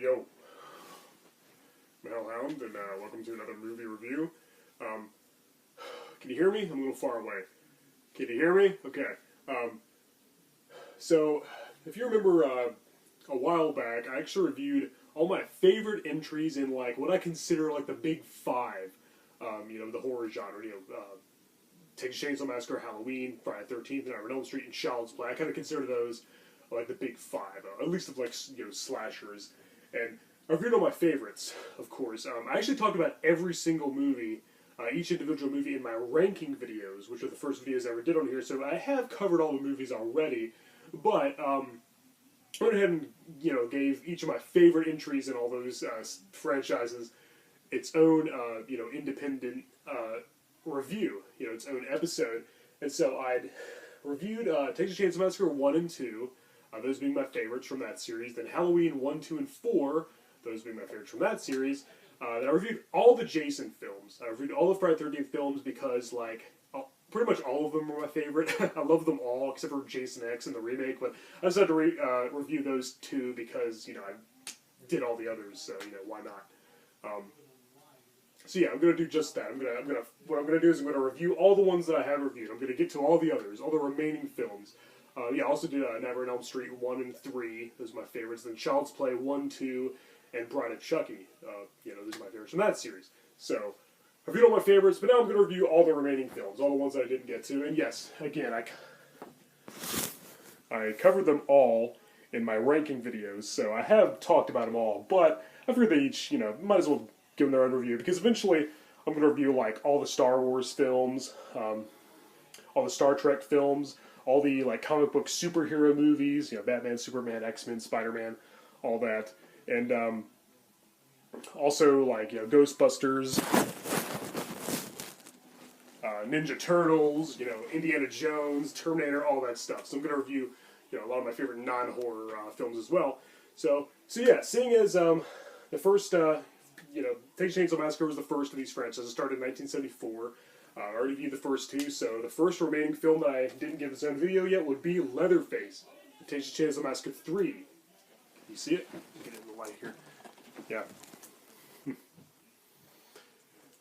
Yo, I'm Hellhound, and welcome to another movie review. Can you hear me? I'm a little far away. Can you hear me? Okay. So, if you remember a while back, I actually reviewed all my favorite entries in, like, what I consider, like, the big five, the horror genre, Texas Chainsaw Massacre, Halloween, Friday the 13th, Nightmare on Elm Street, and Child's Play. I kind of consider those like the big five, at least of slashers. And I reviewed all my favorites, of course. I actually talked about every single movie, each individual movie in my ranking videos, which are the first videos I ever did on here. So I have covered all the movies already, but I went ahead and gave each of my favorite entries in all those franchises its own independent review, its own episode. And so I'd reviewed Texas Chainsaw Massacre 1 and 2, those being my favorites from that series. Then Halloween 1, 2, and 4, those being my favorites from that series. Then I reviewed all the Jason films. I reviewed all the Friday the 13th films because, pretty much all of them were my favorite. I love them all, except for Jason X and the remake, but I decided to review those two because, I did all the others, so, why not? So yeah, I'm gonna do just that. What I'm gonna do is I'm gonna review all the ones that I have reviewed. I'm gonna get to all the others, all the remaining films. I also did Nightmare on Elm Street 1 and 3. Those are my favorites. Then Child's Play 1, 2, and Bride of Chucky. Those are my favorites from that series. So I reviewed all my favorites, but now I'm gonna review all the remaining films, all the ones that I didn't get to. And yes, again, I covered them all in my ranking videos, so I have talked about them all. But I figured they each, might as well give them their own review, because eventually I'm going to review all the Star Wars films, all the Star Trek films, all the comic book superhero movies, Batman, Superman, X-Men, Spider-Man, all that, and also Ghostbusters, Ninja Turtles, Indiana Jones, Terminator, all that stuff. So I'm going to review a lot of my favorite non-horror films as well. So yeah, seeing as the first Texas Chainsaw Massacre was the first of these franchises. It started in 1974. I already viewed the first two, so the first remaining film that I didn't give its own video yet would be Leatherface, Texas Chainsaw Massacre 3. Can you see it? Get it in the light here. Yeah.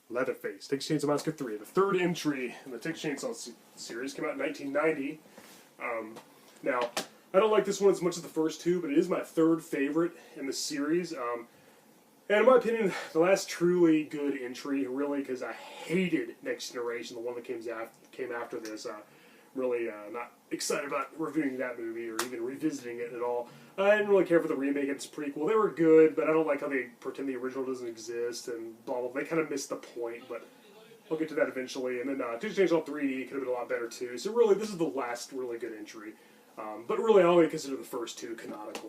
Leatherface, Texas Chainsaw Massacre 3. The third entry in the Texas Chainsaw series came out in 1990. Now, I don't like this one as much as the first two, but it is my third favorite in the series. And in my opinion, the last truly good entry, really, because I hated Next Generation, the one that came after this. Really not excited about reviewing that movie or even revisiting it at all. I didn't really care for the remake and its prequel. They were good, but I don't like how they pretend the original doesn't exist and blah, blah, blah. They kind of missed the point, but I'll get to that eventually. And then Texas Chainsaw 3D could have been a lot better, too. So really, this is the last really good entry. But really, I only consider the first two canonical,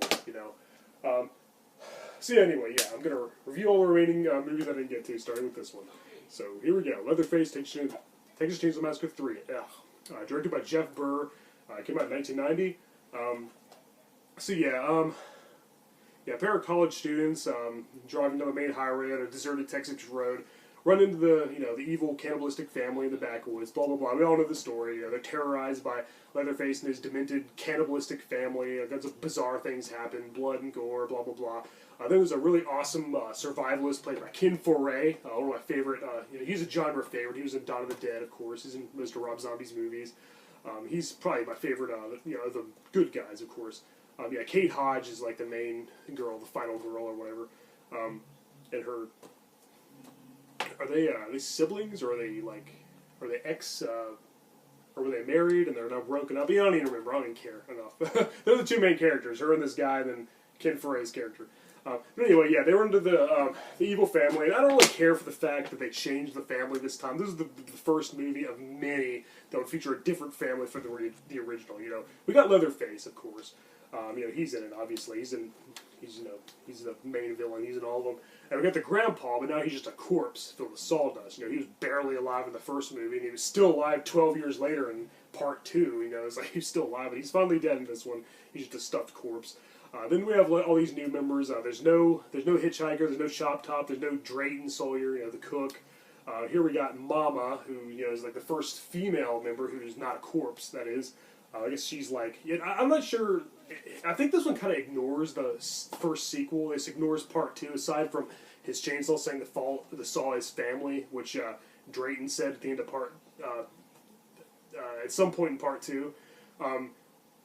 So yeah, anyway, I'm going to review all the remaining movies I didn't get to, starting with this one. So here we go. Leatherface, Texas Chainsaw Massacre 3. Directed by Jeff Burr. Came out in 1990. A pair of college students driving down the main highway on a deserted Texas road run into the evil cannibalistic family in the backwoods, blah, blah, blah. We all know the story. They're terrorized by Leatherface and his demented cannibalistic family. Lots of bizarre things happen, blood and gore, blah, blah, blah. Then there's a really awesome survivalist played by Ken Foray, one of my favorite. He's a genre favorite. He was in Dawn of the Dead, of course. He's in most of Rob Zombie's movies. He's probably my favorite, the good guys, of course. Kate Hodge is the main girl, the final girl or whatever. And her... Are they siblings, or are they ex, or were they married and they're now broken up? I don't even remember. I don't even care enough. They're the two main characters, her and this guy, and then Ken Foray's character. But anyway, they were into the evil family, and I don't really care for the fact that they changed the family this time. This is the first movie of many that would feature a different family from the original. We got Leatherface, of course. He's in it, obviously. He's the main villain. He's in all of them. And we got the grandpa, but now he's just a corpse filled with sawdust. He was barely alive in the first movie, and he was still alive 12 years later in part 2. It's like he's still alive, but he's finally dead in this one. He's just a stuffed corpse. Then we have all these new members. There's no hitchhiker. There's no shop top. There's no Drayton Sawyer, the cook. Here we got Mama, who is the first female member who's not a corpse. That is. I guess she's I'm not sure I think this one kind of ignores the first sequel. This ignores part 2, aside from his chainsaw saying the saw is family, which Drayton said at the end of at some point in part 2.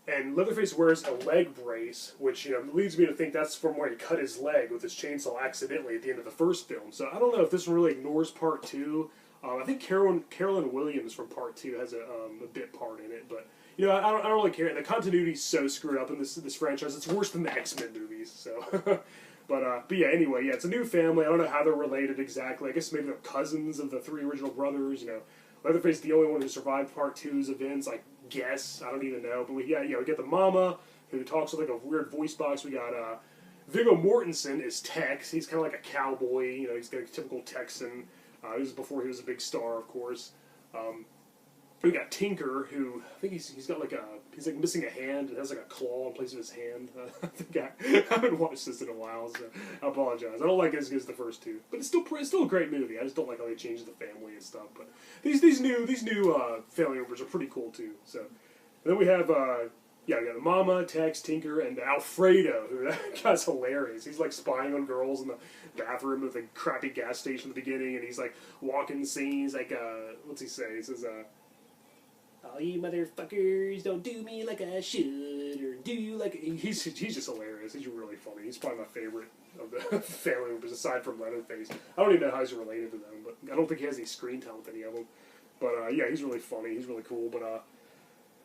And Leatherface wears a leg brace, which leads me to think that's from where he cut his leg with his chainsaw accidentally at the end of the first film. So I don't know if this one really ignores part 2. I think Carolyn Williams from part 2 has a bit part in it, but I don't really care. The continuity's so screwed up in this franchise; it's worse than the X-Men movies. So, but yeah, anyway, yeah, it's a new family. I don't know how they're related exactly. I guess maybe they're cousins of the 3 original brothers. Leatherface is the only one who survived part 2's events. I guess I don't even know, but we get the mama who talks with like a weird voice box. We got Viggo Mortensen is Tex. He's kind of like a cowboy. He's got a typical Texan. This is before he was a big star, of course. We got Tinker, who I think he's got he's missing a hand and has like a claw in place of his hand. I haven't watched this in a while, so I apologize. I don't like it as good as the first 2, but it's still a great movie. I just don't like how they changed the family and stuff. But these new family members are pretty cool too. So and then we have we got the Mama, Tex, Tinker, and Alfredo, who that guy's hilarious. He's like spying on girls in the bathroom at the crappy gas station at the beginning, and he's like walking scenes like what's he say? He says all you motherfuckers don't do me like I should, or do you like... He's just hilarious. He's really funny. He's probably my favorite of the family members, aside from Leatherface. I don't even know how he's related to them, but I don't think he has any screen time with any of them. But, yeah, he's really funny. He's really cool. But, and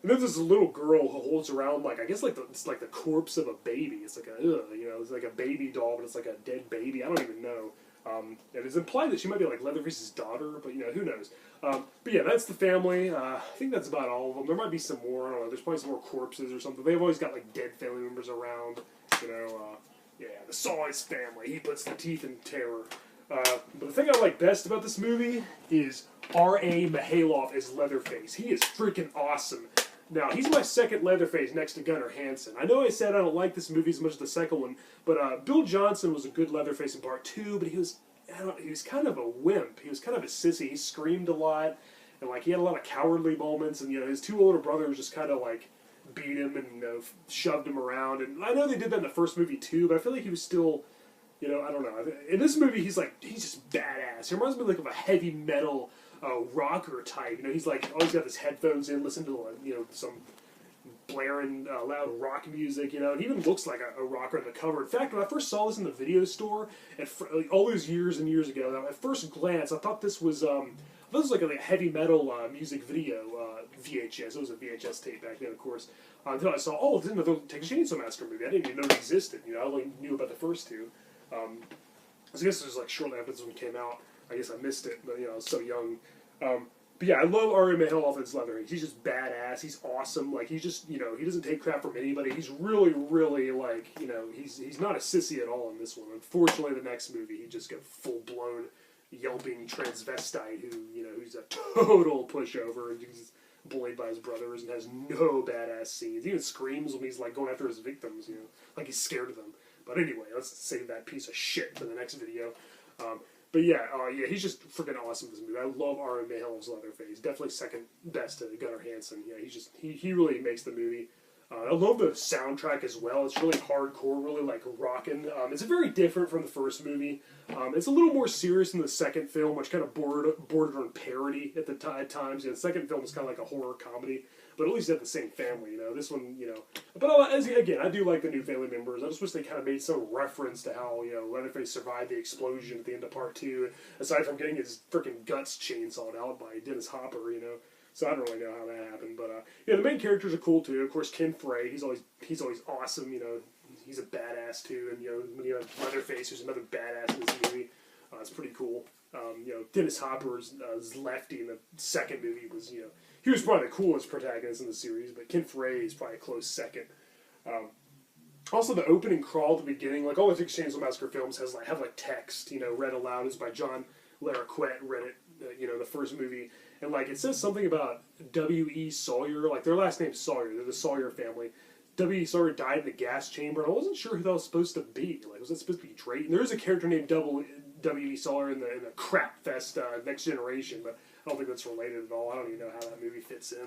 then there's this little girl who holds around, like, I guess, it's like the corpse of a baby. It's like it's like a baby doll, but it's like a dead baby. I don't even know. And it's implied that she might be like Leatherface's daughter, but who knows. But yeah, that's the family. I think that's about all of them. There might be some more. I don't know. There's probably some more corpses or something. They've always got like dead family members around. Yeah, the Saw is family. He puts the teeth in terror. But the thing I like best about this movie is R.A. Mihailoff as Leatherface. He is freaking awesome. Now, he's my second Leatherface next to Gunnar Hansen. I know I said I don't like this movie as much as the second one, but Bill Johnson was a good Leatherface in part 2, but he was kind of a wimp. He was kind of a sissy. He screamed a lot, and he had a lot of cowardly moments, and his 2 older brothers just kind of beat him and shoved him around. And I know they did that in the first movie too, but I feel like he was still, I don't know. In this movie, he's just badass. He reminds me of a heavy metal rocker type. He's always got his headphones in, listening to some blaring loud rock music. And he even looks like a rocker on the cover. In fact, when I first saw this in the video store all those years and years ago, at first glance, I thought this was like a heavy metal music video VHS. It was a VHS tape back then, of course. Until I saw, this is another Texas Chainsaw Massacre movie. I didn't even know it existed. I only knew about the first 2. I guess it was shortly after this one came out. I guess I missed it, but I was so young. But yeah, I love R.A. Mihailoff as Leatherface. He's just badass. He's awesome. He's just, he doesn't take crap from anybody. He's really, really, he's not a sissy at all in this one. Unfortunately, the next movie, he just got full-blown yelping transvestite who's a total pushover, and he's bullied by his brothers and has no badass scenes. He even screams when he's going after his victims, like he's scared of them. But anyway, let's save that piece of shit for the next video. But yeah, he's just freaking awesome in this movie. I love R.A. Mihailoff's Leatherface. Definitely second best to Gunnar Hansen. Yeah, he really makes the movie. I love the soundtrack as well. It's really hardcore, really rockin'. It's very different from the first movie. It's a little more serious than the second film, which kind of bordered on parody at times. The second film is kind of like a horror comedy, but at least they have the same family. This one, But again, I do like the new family members. I just wish they kind of made some reference to how Leatherface survived the explosion at the end of part 2, aside from getting his freaking guts chainsawed out by Dennis Hopper. So I don't really know how that happened, but the main characters are cool too. Of course, Ken Frey, he's always awesome. He's a badass too, and when you have Leatherface, who's another badass in this movie, it's pretty cool. Dennis Hopper's Lefty in the second movie was he was probably the coolest protagonist in the series, but Ken Frey is probably a close second. Also, the opening crawl at the beginning, all the Texas Chainsaw Massacre films have text, read aloud. It's by John Larroquette, read it, the first movie. And, it says something about W.E. Sawyer. Their last name's Sawyer. They're the Sawyer family. W.E. Sawyer died in a gas chamber, and I wasn't sure who that was supposed to be. Was that supposed to be Drake? And there is a character named W.E. Sawyer in the Crap Fest Next Generation, but I don't think that's related at all. I don't even know how that movie fits in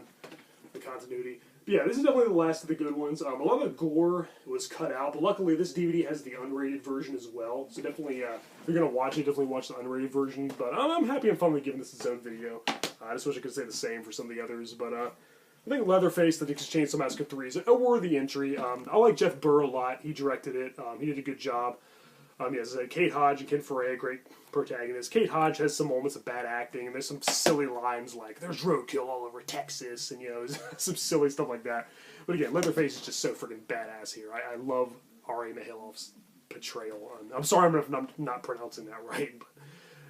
the continuity. Yeah, this is definitely the last of the good ones. A lot of the gore was cut out, but luckily this DVD has the unrated version as well. So definitely, if you're going to watch it, definitely watch the unrated version. But I'm happy and finally giving this its own video. I just wish I could say the same for some of the others. But I think Leatherface, the Texas Chainsaw Massacre 3 is a worthy entry. I like Jeff Burr a lot. He directed it. He did a good job. Yes, Kate Hodge and Ken Foray, great protagonists. Kate Hodge has some moments of bad acting, and there's some silly lines like, there's roadkill all over Texas, and, some silly stuff like that. But again, Leatherface is just so freaking badass here. I love Ari Mihalof's portrayal. I'm sorry if I'm not pronouncing that right, but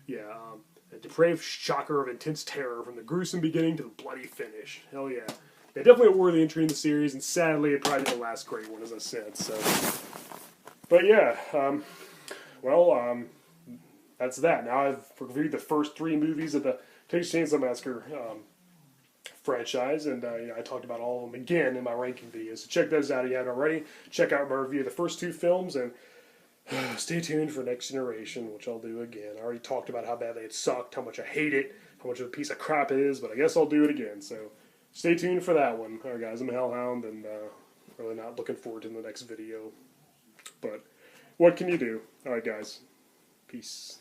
yeah, a depraved shocker of intense terror from the gruesome beginning to the bloody finish. Hell yeah. Yeah, definitely a worthy entry in the series, and sadly, it probably the last great one, as I said, so. But yeah, that's that. Now I've reviewed the first 3 movies of the Texas Chainsaw Massacre franchise, and I talked about all of them again in my ranking videos. So check those out if you haven't already. Check out my review of the first 2 films, and stay tuned for Next Generation, which I'll do again. I already talked about how badly it sucked, how much I hate it, how much of a piece of crap it is, but I guess I'll do it again. So stay tuned for that one. All right, guys, I'm a Hellhound, and really not looking forward to the next video. But what can you do? All right, guys. Peace.